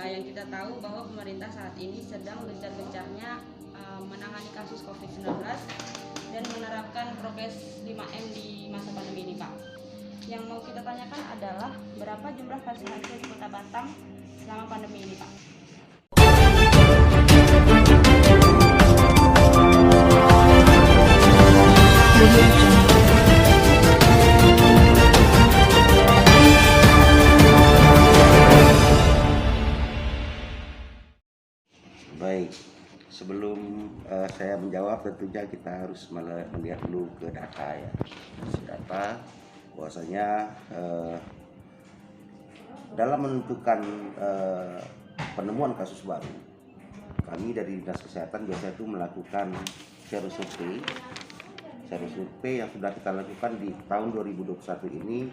Yang kita tahu bahwa pemerintah saat ini sedang gencar-gencarnya menangani kasus COVID-19 dan menerapkan prokes 5M di masa pandemi ini, Pak. Yang mau kita tanyakan adalah berapa jumlah kasus HIV di Kota Batam selama pandemi ini, Pak? Baik, sebelum saya menjawab tentunya kita harus melihat dulu ke data ya. Data bahwasanya dalam menentukan penemuan kasus baru, kami dari Dinas Kesehatan biasanya itu melakukan serosurvei yang sudah kita lakukan di tahun 2021 ini,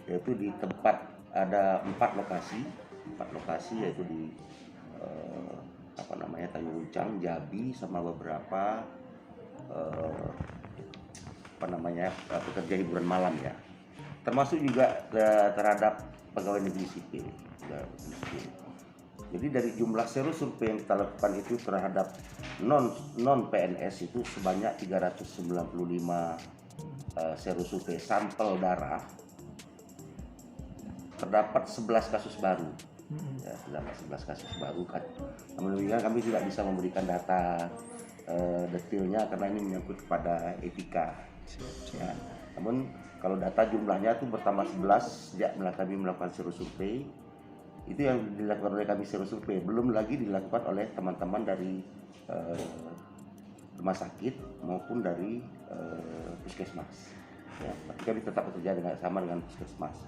yaitu di tempat ada 4 lokasi yaitu di Tanjung Uncang, Jabi, sama beberapa pekerja hiburan malam ya, termasuk juga terhadap pegawai negeri sipil. Jadi dari jumlah serosurvei yang kita lakukan itu terhadap non PNS itu sebanyak 395 serosurvei sampel darah, terdapat 11 kasus baru. Ya, terdapat 11 kasus baru kan. Namun demikian kami tidak bisa memberikan data detailnya karena ini menyangkut kepada etika. Ya. Namun kalau data jumlahnya itu bertambah 11 sejak kami melakukan serosurvei. Itu yang dilakukan oleh kami serosurvei, belum lagi dilakukan oleh teman-teman dari rumah sakit maupun dari puskesmas. Ya, tapi kami tetap bekerja sama dengan puskesmas.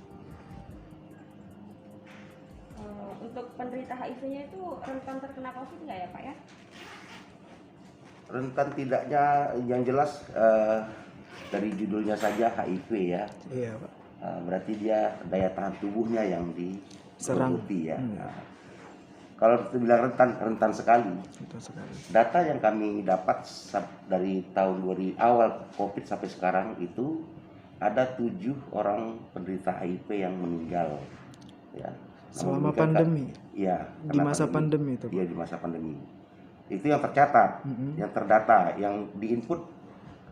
Untuk penderita HIV-nya itu rentan terkena COVID nggak ya, Pak ya? Rentan tidaknya yang jelas dari judulnya saja HIV ya. Iya, Pak. Berarti dia daya tahan tubuhnya yang Serang. Ya. Nah, kalau dibilang rentan sekali. Data yang kami dapat dari tahun awal COVID sampai sekarang itu ada 7 orang penderita HIV yang meninggal. Ya. Selama pandemi? Iya. Di masa pandemi itu? Iya, di masa pandemi. Itu yang tercatat, yang terdata, yang diinput.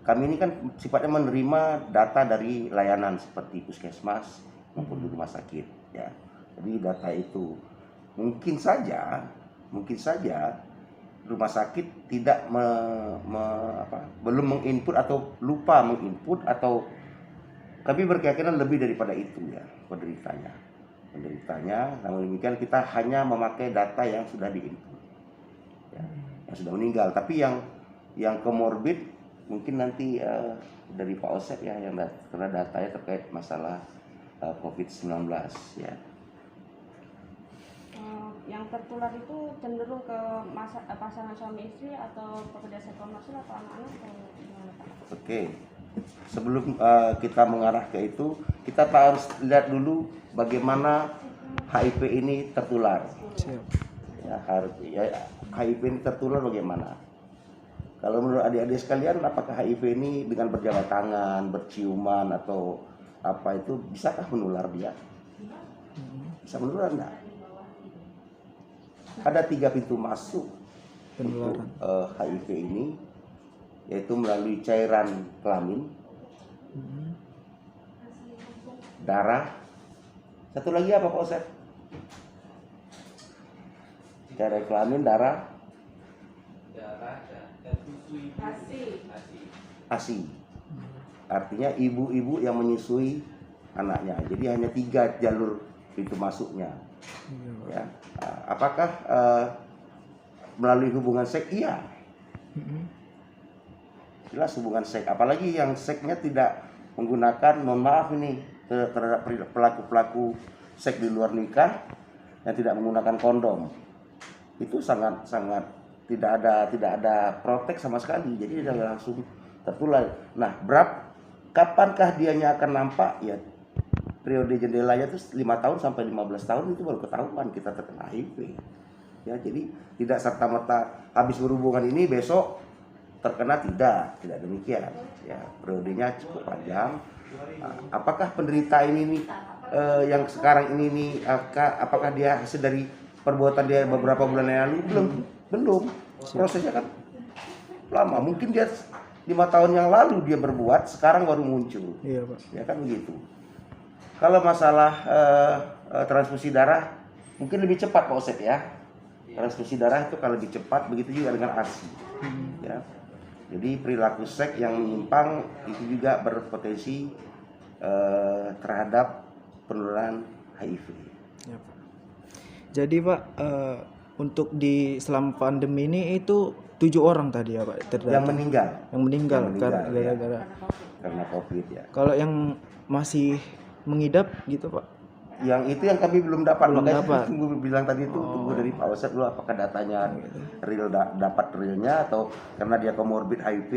Kami ini kan sifatnya menerima data dari layanan seperti puskesmas maupun di rumah sakit. Ya. Jadi data itu mungkin saja rumah sakit tidak belum menginput atau lupa menginput, atau kami berkeyakinan lebih daripada itu ya penderitanya. Namun demikian kita hanya memakai data yang sudah diinput ya, yang sudah meninggal. Tapi yang komorbid mungkin nanti dari Pak Osep ya, yang karena datanya terkait masalah COVID-19 ya. Yang tertular itu cenderung ke pasangan suami istri atau pekerja seks komersil atau anak-anak atau gimana, Pak? Oke. Sebelum kita mengarah ke itu, kita harus lihat dulu bagaimana HIV ini tertular. Ya, HIV ini tertular bagaimana? Kalau menurut adik-adik sekalian, apakah HIV ini dengan berjabat tangan, berciuman atau apa itu bisakah menular dia? Bisa menular enggak? Ada 3 pintu masuk untuk HIV ini, yaitu melalui cairan kelamin, darah. Satu lagi apa Pak Osep? Cairan kelamin, darah, ASI. Artinya ibu-ibu yang menyusui anaknya. Jadi hanya 3 jalur pintu masuknya. Ya. Apakah melalui hubungan seks? Iya. Jelas hubungan seks. Apalagi yang seksnya tidak menggunakan, mohon maaf ini, terhadap pelaku-pelaku seks di luar nikah yang tidak menggunakan kondom. Itu sangat tidak ada protek sama sekali. Jadi dia langsung tertular. Nah, kapankah dianya akan nampak? Ya, periode jendelanya itu 5 tahun sampai 15 tahun itu baru ketahuan kita terkena HIV. Ya, jadi tidak serta-merta habis berhubungan ini besok terkena, tidak demikian. Ya, periodenya cukup panjang. Apakah penderita ini yang sekarang ini apakah dia hasil dari perbuatan dia beberapa bulan yang lalu belum. Prosesnya kan lama. Mungkin dia 5 tahun yang lalu dia berbuat, sekarang baru muncul. Iya, Pak. Ya kan begitu. Kalau masalah transfusi darah mungkin lebih cepat Pak Osep ya. Transfusi darah itu kalau lebih cepat, begitu juga dengan ASI. Ya. Jadi perilaku seks yang menyimpang itu juga berpotensi terhadap penularan HIV. Ya, Pak. Jadi Pak, untuk selama pandemi ini itu 7 orang tadi ya Pak terdata. Yang meninggal gara-gara karena COVID ya. Kalau yang masih mengidap gitu Pak? Yang itu yang kami belum dapat, makanya dapat. tunggu bilang tadi itu tunggu dari Pak Osep dulu apakah datanya real dapat realnya atau karena dia komorbid HIV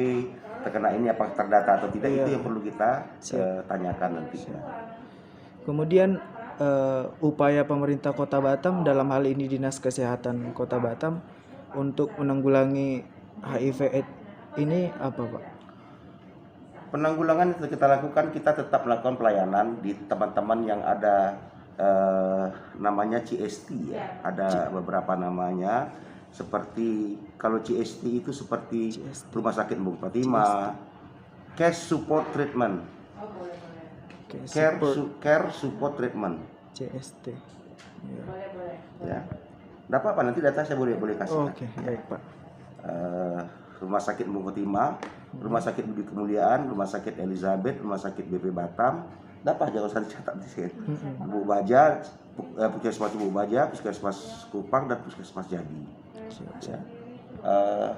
terkena ini apakah terdata atau tidak. Itu yang perlu kita tanyakan nanti. Kemudian upaya pemerintah Kota Batam dalam hal ini Dinas Kesehatan Kota Batam untuk menanggulangi HIV/AIDS ini apa Pak? Penanggulangan yang kita lakukan, kita tetap melakukan pelayanan di teman-teman yang ada namanya CST ya. Ada beberapa namanya, seperti kalau CST itu seperti Rumah Sakit Bung Fatima, Care Support Treatment, Care Support Treatment, CST. ya. Nggak apa-apa, nanti data saya boleh kasih. Oke, baik Pak. Rumah Sakit Bung Fatima, Rumah Sakit Budi Kemuliaan, Rumah Sakit Elizabeth, Rumah Sakit BP Batam, dapat jangan usah dicatat di sini. Bu Baja, Puskesmas Bu Baja, Puskesmas Kupang dan Puskesmas Jadi. Ya.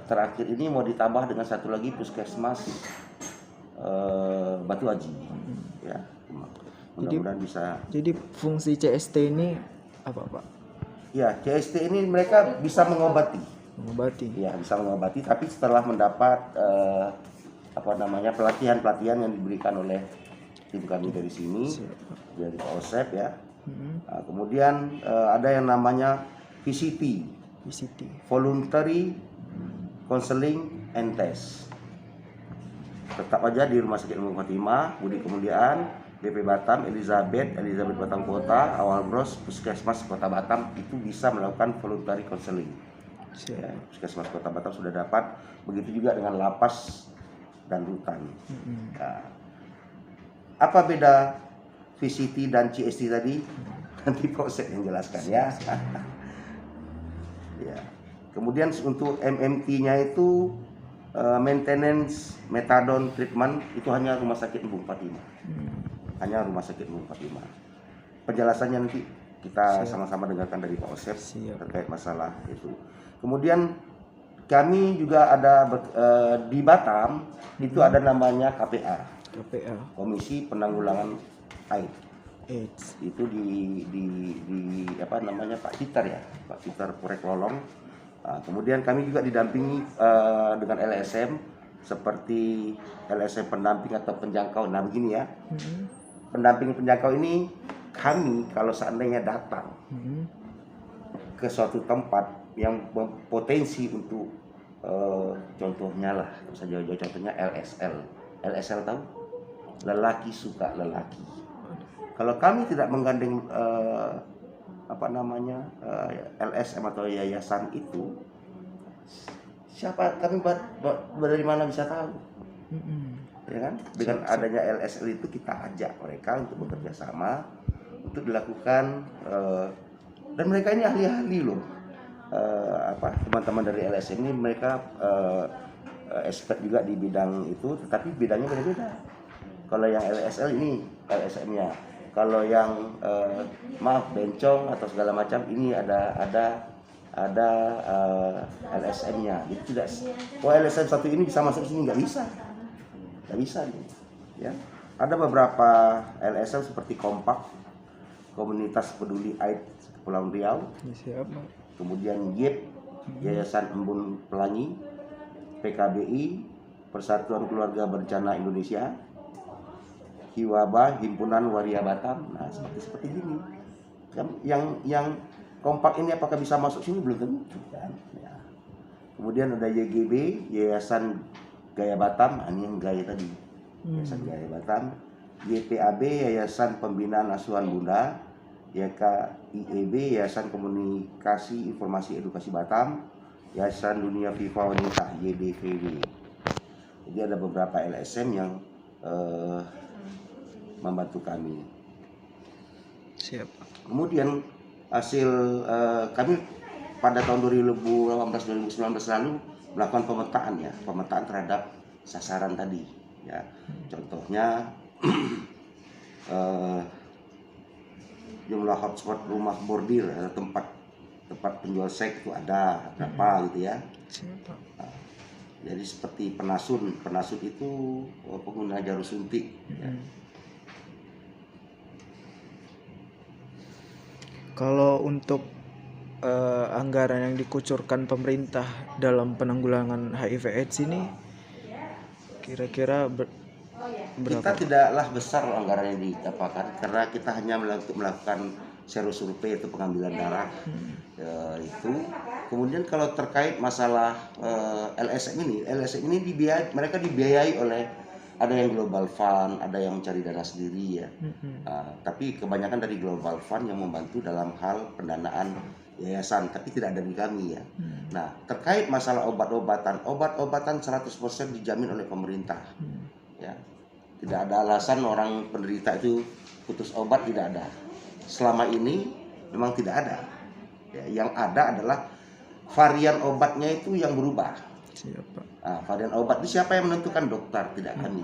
Terakhir ini mau ditambah dengan satu lagi Puskesmas Batu Aji. Ya. Mudah-mudahan bisa. Jadi fungsi CST ini apa Pak? Ya, CST ini mereka bisa mengobati. Ya, bisa mengobati, tapi setelah mendapat pelatihan yang diberikan oleh tim kami dari sini, dari Pak Osep ya. Nah, kemudian ada yang namanya VCT, Voluntary Counseling and Test. Tetap aja di Rumah Sakit Bung Fatima, Budi Kemuliaan, BP Batam, Elizabeth Batam Kota, Awal Bros, Puskesmas Kota Batam itu bisa melakukan voluntary counseling. Ya, Puskesmas Kota Batam sudah dapat, begitu juga dengan lapas dan rutan. Nah, apa beda VCT dan CST tadi? Nanti Pak Osep yang jelaskan ya. Ya. Kemudian untuk MMT-nya itu maintenance methadone treatment itu hanya Rumah Sakit Bung Fatima. Hanya Rumah Sakit Bung Fatima. Penjelasannya nanti kita sama-sama dengarkan dari Pak Osep terkait masalah itu. Kemudian kami juga ada di Batam itu ada namanya KPA, Komisi Penanggulangan AIDS. Itu di Pak Pitar ya, Pak Pitar Purek Lolong. Nah, kemudian kami juga didampingi dengan LSM seperti LSM pendamping atau penjangkau. Nah begini ya, pendamping penjangkau ini kami kalau seandainya datang ke suatu tempat yang berpotensi untuk contohnya lah, contohnya LSL tahu? Lelaki suka lelaki. Kalau kami tidak menggandeng LSM atau yayasan itu, siapa kami dari mana bisa tahu? Ya kan? Dengan adanya LSL itu kita ajak mereka untuk bekerja sama untuk dilakukan dan mereka ini ahli-ahli loh. Teman-teman dari LSM ini mereka expert juga di bidang itu, tetapi bidangnya beda-beda. Kalau yang LSL ini LSM-nya, kalau yang bencong atau segala macam ini ada LSM-nya. Jadi tidak, LSM satu ini bisa masuk sini nggak bisa nih. Ya, ada beberapa LSM seperti Kompak, Komunitas Peduli AIDS Kepulauan Riau. Kemudian YIP, Yayasan Embun Pelangi, PKBI, Persatuan Keluarga Berencana Indonesia, Hiwaba, Himpunan Waria Batam. Nah, seperti ini. Yang Kompak ini apakah bisa masuk sini belum tentu kan. Ya. Kemudian ada YGB, Yayasan Gaya Batam, ini yang Gaya tadi. Yayasan Gaya Batam, YPAB, Yayasan Pembinaan Asuhan Bunda, YKIEB, Yayasan Komunikasi Informasi Edukasi Batam, Yayasan Dunia FIFA Wanita YDVW. Jadi ada beberapa LSM yang membantu kami. Siap. Kemudian hasil kami pada tahun 2018-2019 lalu melakukan pemetaan terhadap sasaran tadi. Ya, contohnya jumlah hotspot rumah bordir atau tempat penjual seks itu ada berapa gitu ya. Nah, jadi seperti penasun itu pengguna jarum suntik. Ya. Kalau untuk anggaran yang dikucurkan pemerintah dalam penanggulangan HIV/AIDS ini kira-kira berapa? Kita tidaklah besar anggaran yang didapatkan karena kita hanya melakukan serosurvei atau pengambilan darah itu. Kemudian kalau terkait masalah LSM ini mereka dibiayai oleh, ada yang Global Fund, ada yang mencari dana sendiri ya. Tapi kebanyakan dari Global Fund yang membantu dalam hal pendanaan yayasan, tapi tidak dari kami ya. Nah, terkait masalah obat-obatan 100% dijamin oleh pemerintah. Ya. Tidak ada alasan orang penderita itu putus obat, tidak ada. Selama ini memang tidak ada. Ya, yang ada adalah varian obatnya itu yang berubah. Siapa? Nah, varian obat itu siapa yang menentukan? Dokter, tidak kami.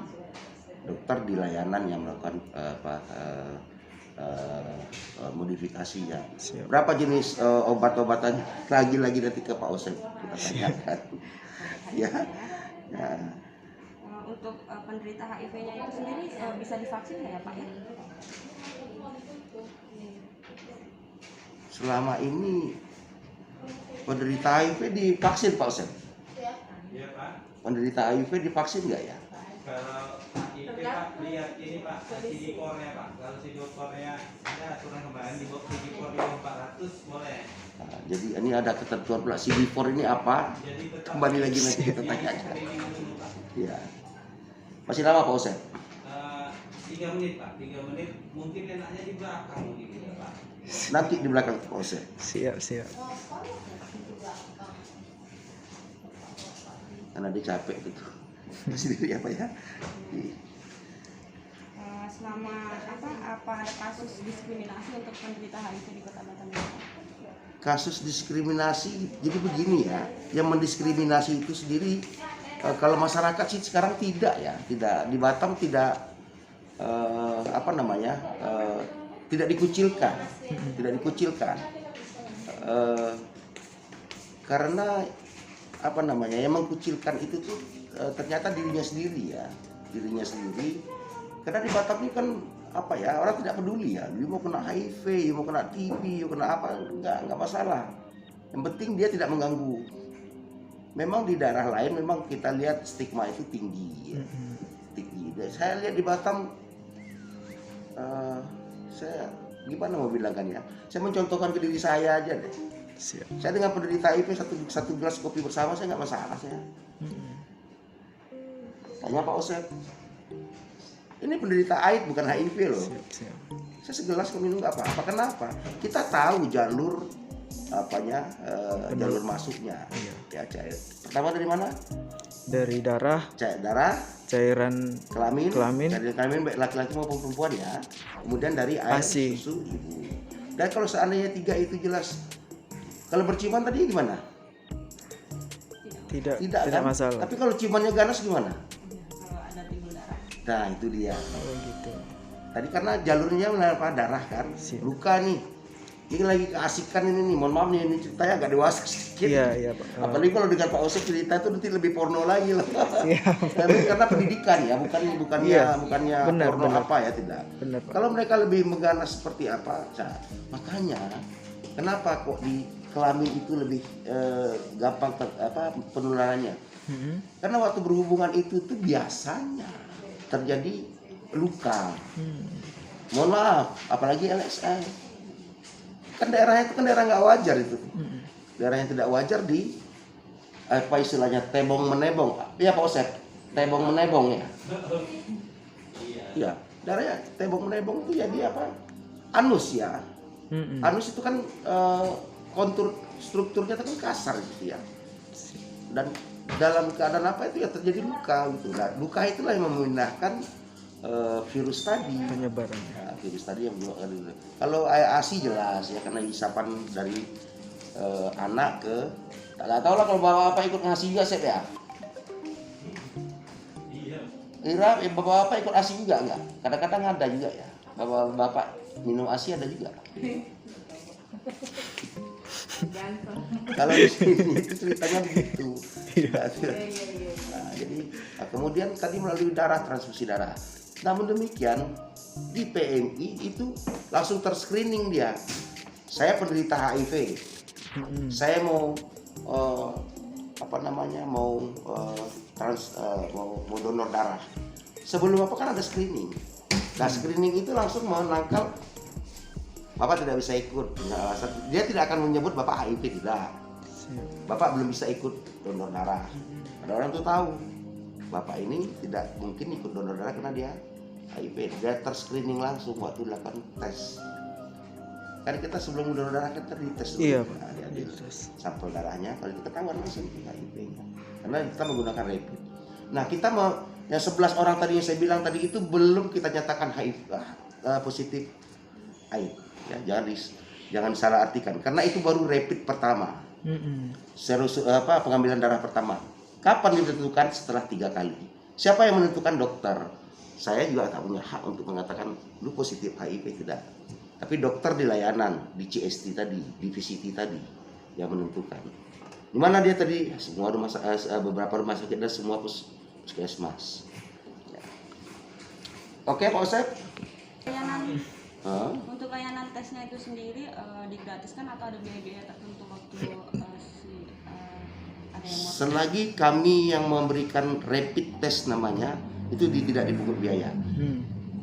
Dokter di layanan yang melakukan modifikasinya. Siap. Berapa jenis obat-obatannya? Lagi-lagi nanti ke Pak Osep kita tanyakan. Ya. Nah. Untuk penderita HIV-nya itu sendiri bisa divaksin nggak ya Pak ya? Selama ini penderita HIV divaksin Pak Osep? Iya Pak. Penderita HIV divaksin nggak ya? Kalau HIV Pak, lihat ini Pak, CD4-nya Pak. Kalau CD4-nya ada aturan kemarin di bawah CD4 di bawah 400 boleh. Nah, jadi ini ada ketentuan pula CD4 ini apa? Jadi Kembali lagi nanti kita tanyakan. screening dulu Pak. Ya. Masih lama Pak Osep? 3 menit Pak, 3 menit. Mungkin enaknya di belakang gitu ya Pak. Nanti di belakang Pak Osep. Siap. Karena dia capek gitu. Sendiri apa ya? Selama apa ada kasus diskriminasi untuk penderita HIV di Kota Batam ini? Kasus diskriminasi, jadi begini ya, yang mendiskriminasi itu sendiri kalau masyarakat sih sekarang tidak ya, tidak di Batam tidak tidak dikucilkan, karena yang mengkucilkan itu tuh ternyata dirinya sendiri. Karena di Batam ini kan orang tidak peduli ya, dia mau kena HIV, dia mau kena TB, dia kena apa, enggak masalah. Yang penting dia tidak mengganggu. Memang di daerah lain memang kita lihat stigma itu tinggi ya. Tinggi. Dan saya lihat di Batam, saya gimana mau bilangkan ya, saya mencontohkan ke diri saya aja deh. Siap. Saya dengan penderita HIV satu gelas kopi bersama saya nggak masalah saya. Tanya Pak Osep. Ini penderita AIDS bukan HIV loh. Siap. Saya segelas minum nggak apa-apa. Kenapa? Kita tahu jalur jalur masuknya. Iya. Ya, cair. Pertama dari mana? Dari darah, cairan kelamin, kelamin, baik laki-laki maupun perempuan ya. Kemudian dari air ASI. susu ibu. Dan kalau seandainya 3 itu jelas. Kalau berciuman tadi gimana? tidak kan? masalah. Tapi kalau ciumannya ganas gimana? Kalau ada timbul darah. Nah itu dia. Oh gitu. Tadi karena jalurnya melalui darah kan, Siap. luka nih. Ini lagi keasikan ini nih, mohon maaf nih, ini ceritanya agak dewasa sedikit. Iya Pak. Apalagi kalau dengan Pak Osep cerita itu nanti lebih porno lagi loh. Siap. Karena pendidikan ya, bukannya Iya, benar, porno benar. apa ya, tidak. Benar Pak. Kalau mereka lebih mengganas seperti apa, makanya kenapa kok di kelamin itu lebih gampang penularannya? Karena waktu berhubungan itu tuh biasanya terjadi luka. Mohon maaf, apalagi LSM. Kan daerahnya itu kan daerah nggak wajar itu. Daerah yang tidak wajar di istilahnya tebong menebong. Iya Pak Osep, tebong menebong ya. Iya, daerahnya tebong menebong itu jadi anus ya. Anus itu kan kontur strukturnya itu kan kasar gitu ya. Dan dalam keadaan apa itu ya terjadi luka gitu. Nah, luka itulah yang memindahkan virus tadi. Penyebarannya. Nah, virus tadi yang kalau ASI jelas ya karena isapan dari anak ke nggak tahu lah kalau bapak ikut ngasih juga Sep ya. Ira, bapak ikut ASI juga enggak? Kadang-kadang ada juga ya. Bapak minum ASI ada juga. Kalau di sini itu ceritanya begitu. Nah, jadi kemudian tadi melalui darah, transfusi darah. Namun demikian di PMI itu langsung terscreening dia. Saya penderita HIV. Saya mau mau donor darah. Sebelum apa kan ada screening. Nah screening itu langsung menangkal Bapak tidak bisa ikut. Dia tidak akan menyebut Bapak HIV, tidak. Bapak belum bisa ikut donor darah. Ada orang tuh tahu Bapak ini tidak mungkin ikut donor darah karena dia HIV. Dia terscreening langsung waktu dilakukan tes. Kan kita sebelum donor darah kita dites dulu. Iya, Nah, dia sampel darahnya, kalau itu ketahuan langsung HIV-nya. Karena kita menggunakan rapid. Nah kita mau yang 11 orang tadi yang saya bilang tadi itu belum kita nyatakan HIV positif AIDS. Ya, jangan salah artikan karena itu baru rapid pertama. Pengambilan darah pertama. Kapan ditentukan? Setelah 3 kali. Siapa yang menentukan? Dokter. Saya juga tak punya hak untuk mengatakan lu positif HIV, tidak. Tapi dokter di layanan, di CST tadi, di VCT tadi yang menentukan. Di mana dia tadi? Semua beberapa rumah sakit dan semua puskesmas. Ya. Oke Pak Osep. Untuk layanan tesnya itu sendiri digratiskan atau ada biaya-biaya tertentu waktu ada yang mau? Selagi kami yang memberikan rapid test namanya itu tidak dipungut biaya.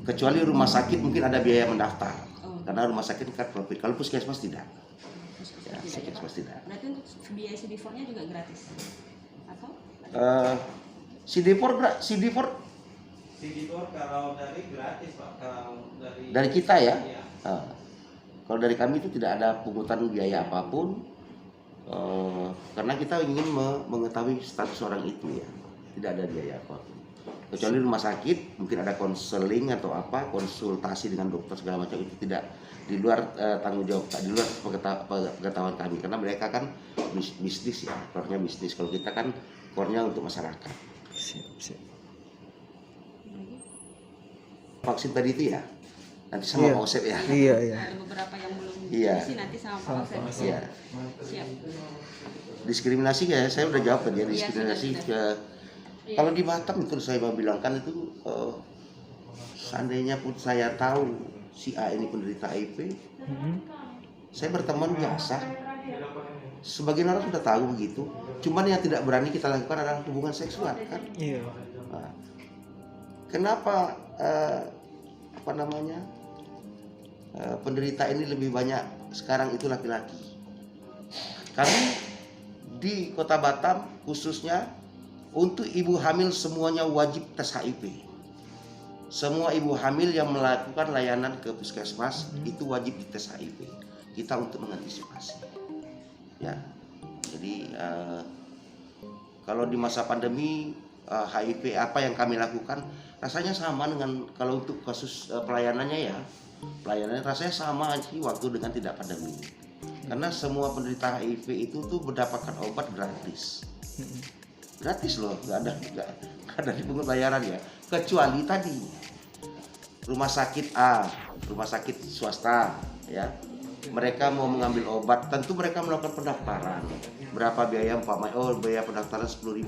Kecuali rumah sakit mungkin ada biaya mendaftar. Karena rumah sakit kan profit. Kalau puskesmas tidak. Puskesmas tidak. Berarti untuk biaya CD4-nya juga gratis? Atau? CD4 kalau dari gratis Pak, kalau dari kita ya. Iya. Kalau dari kami itu tidak ada pungutan biaya apapun, karena kita ingin mengetahui status orang itu ya, tidak ada biaya apapun. Kecuali rumah sakit mungkin ada konseling atau apa, konsultasi dengan dokter segala macam itu tidak di luar tanggung jawab, di luar pengetahuan kami karena mereka kan bisnis ya, core-nya bisnis. Kalau kita kan core-nya untuk masyarakat. Siap. Vaksin tadi itu ya nanti sama Pak Osep ya. Iya. Ada beberapa yang belum Iya. diisi nanti sama Pak Osep. Iya. Siap. Diskriminasi ya saya udah jawab tadi ya, diskriminasi sudah. ke kalau di Batam itu saya mau bilang kan itu seandainya pun saya tahu si A ini penderita HIV, saya berteman biasa. Sebagian orang sudah tahu begitu, cuman yang tidak berani kita lakukan adalah hubungan seksual kan. Iya. Nah, kenapa penderita ini lebih banyak sekarang itu laki-laki? Kami di Kota Batam khususnya untuk ibu hamil semuanya wajib tes HIV. Semua ibu hamil yang melakukan layanan ke puskesmas itu wajib dites HIV. Kita untuk mengantisipasi. Ya, jadi kalau di masa pandemi HIV apa yang kami lakukan rasanya sama dengan kalau untuk kasus pelayanannya rasanya sama sih waktu dengan tidak pandemi. Karena semua penderita HIV itu tuh mendapatkan obat gratis. Gratis loh, nggak ada dipungut bayaran ya. Kecuali tadi rumah sakit A, rumah sakit swasta ya. Mereka mau mengambil obat, tentu mereka melakukan pendaftaran. Berapa biaya biaya pendaftaran 10.000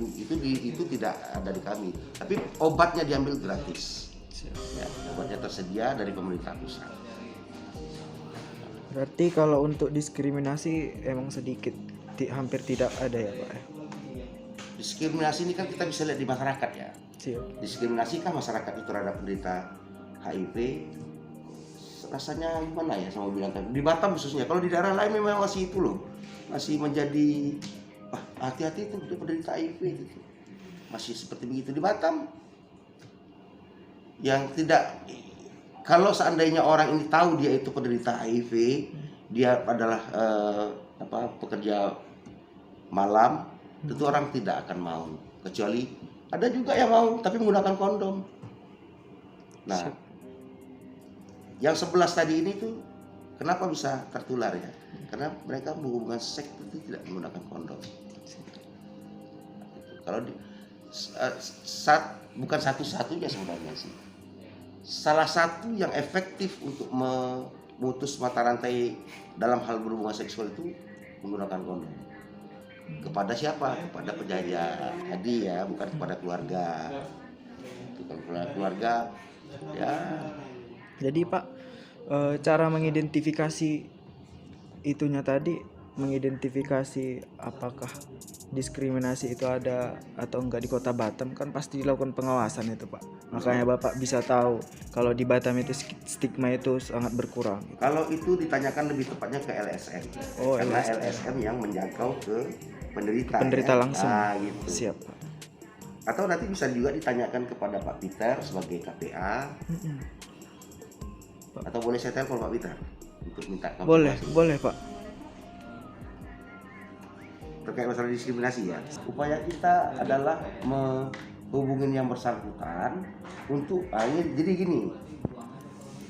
itu tidak ada di kami. Tapi obatnya diambil gratis. Ya, obatnya tersedia dari pemerintah pusat. Berarti kalau untuk diskriminasi emang sedikit, hampir tidak ada ya Pak? Diskriminasi ini kan kita bisa lihat di masyarakat ya. Siap. Diskriminasi kan masyarakat itu terhadap penderita HIV. Rasanya gimana ya sama bilang kan. Di Batam khususnya, kalau di daerah lain memang masih itu loh. Masih menjadi hati-hati itu dia penderita HIV itu. Masih seperti begitu di Batam. Yang tidak, kalau seandainya orang ini tahu dia itu penderita HIV, dia adalah pekerja malam, tentu orang tidak akan mau, kecuali ada juga yang mau tapi menggunakan kondom. Nah, yang 11 tadi ini tuh kenapa bisa tertular ya? Karena mereka berhubungan seks itu tidak menggunakan kondom. Kalau bukan satu-satunya sebenarnya sih. Salah satu yang efektif untuk memutus mata rantai dalam hal berhubungan seksual itu menggunakan kondom. Kepada siapa? Kepada penjajah tadi ya, bukan kepada keluarga. Bukan keluarga ya. Jadi Pak, cara mengidentifikasi itunya tadi, mengidentifikasi apakah diskriminasi itu ada atau enggak di Kota Batam, kan pasti dilakukan pengawasan itu Pak. Makanya Bapak bisa tahu kalau di Batam itu stigma itu sangat berkurang. Kalau itu ditanyakan lebih tepatnya ke LSM. Oh, karena LSM. LSM yang menjangkau ke penderita. Penderita ya. langsung. Nah, gitu. Siap Pak. Atau nanti bisa juga ditanyakan kepada Pak Peter sebagai KPA. Atau boleh saya telepon Pak Peter untuk minta konfirmasi. Boleh Pak. Terkait masalah diskriminasi ya. Upaya kita adalah menghubungin yang bersangkutan untuk ini, jadi gini.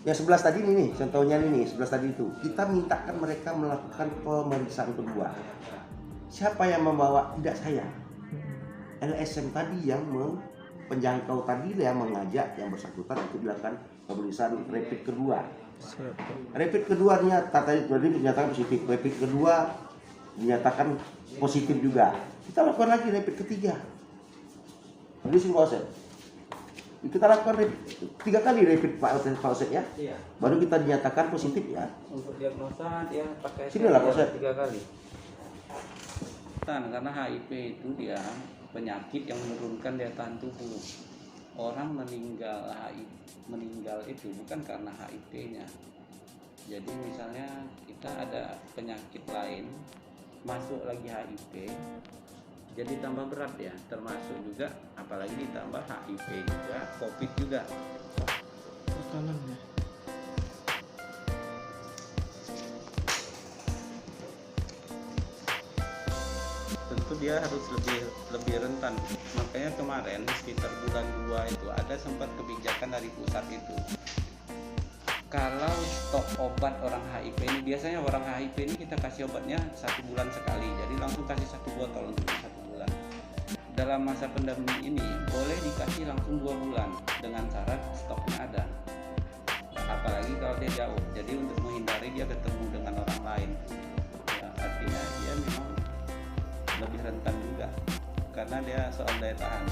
Yang 11 tadi ini nih, contohnya ini 11 tadi itu. Kita mintakan mereka melakukan pemeriksaan kedua. Siapa yang membawa? Tidak saya. LSM tadi yang penjangkau tadi yang mengajak yang bersangkutan untuk dilakukan pemeriksaan rapid kedua. Rapid keduanya tadi dinyatakan positif, rapid kedua dinyatakan positif juga. Kita lakukan lagi rapid ketiga. Kita lakukan 3 kali rapid Pak Osep ya. Iya. Baru kita dinyatakan positif ya. Untuk diagnosa dia pakai Sini lah, Pak Ustaz. 3 kali. Karena HIV itu dia penyakit yang menurunkan daya tahan tubuh. Orang meninggal itu bukan karena HIV-nya. Jadi misalnya kita ada penyakit lain masuk lagi HIV, jadi tambah berat ya, termasuk juga apalagi ditambah HIV juga, COVID juga. Tekanannya. Tentu dia harus lebih rentan. Makanya kemarin sekitar bulan 2 itu ada sempat kebijakan dari pusat itu. Kalau stok obat orang HIV ini, biasanya orang HIV ini kita kasih obatnya 1 bulan sekali, jadi langsung kasih 1 botol untuk 1 bulan. Dalam masa pandemi ini boleh dikasih langsung 2 bulan dengan syarat stoknya ada. Apalagi kalau dia jauh, jadi untuk menghindari dia ketemu dengan orang lain. Ya, artinya dia memang lebih rentan juga karena dia soal daya tahan.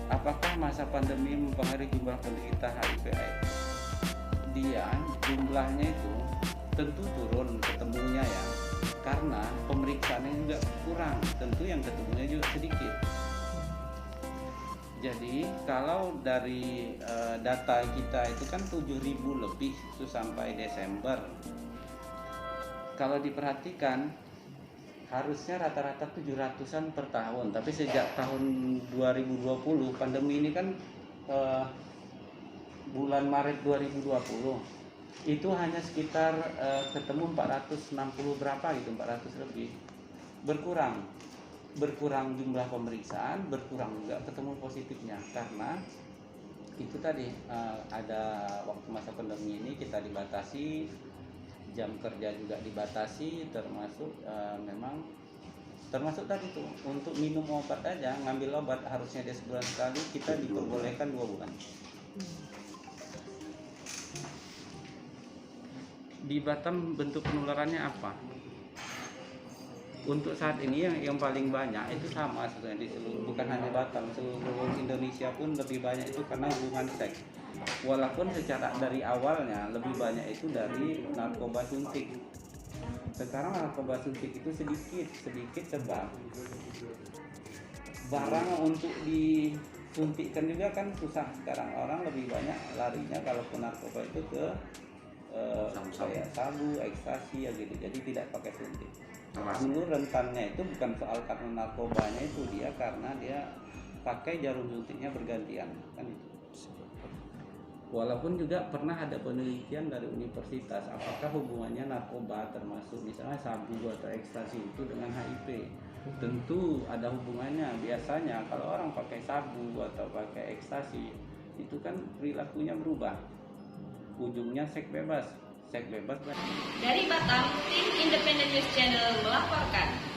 Apakah masa pandemi mempengaruhi jumlah penderita HIV/AIDS? Dia jumlahnya itu tentu turun ketemunya ya, karena pemeriksaannya juga kurang, tentu yang ketemunya juga sedikit. Jadi kalau dari data kita itu kan 7.000 lebih itu sampai Desember. Kalau diperhatikan harusnya rata-rata 700-an per tahun, tapi sejak tahun 2020 pandemi ini kan bulan Maret 2020 itu hanya sekitar ketemu 460 berapa gitu, 400 lebih. Berkurang jumlah pemeriksaan, berkurang juga ketemu positifnya karena itu tadi ada waktu masa pandemi ini kita dibatasi, jam kerja juga dibatasi, termasuk tadi tuh untuk minum obat aja, ngambil obat harusnya dia sebulan sekali, kita diperbolehkan 2 bulan. Di Batam bentuk penularannya apa? Untuk saat ini yang paling banyak itu sama sebenarnya di seluruh, bukan hanya Batam, seluruh Indonesia pun lebih banyak itu karena hubungan seks. Walaupun secara dari awalnya lebih banyak itu dari narkoba suntik. Sekarang narkoba suntik itu sedikit sebab barang untuk disuntikkan juga kan susah. Sekarang orang lebih banyak larinya kalau ke narkoba itu ke kayak sabu, ekstasi ya gitu. Jadi tidak pakai suntik. Dulu rentannya itu bukan soal karena narkobanya itu dia karena dia pakai jarum suntiknya bergantian kan itu. Walaupun juga pernah ada penelitian dari universitas, apakah hubungannya narkoba termasuk misalnya sabu atau ekstasi itu dengan HIV. Tentu ada hubungannya. Biasanya kalau orang pakai sabu atau pakai ekstasi itu kan perilakunya berubah. Ujungnya seks bebas. Seks bebas. Dari Batam, tim Independent News Channel melaporkan.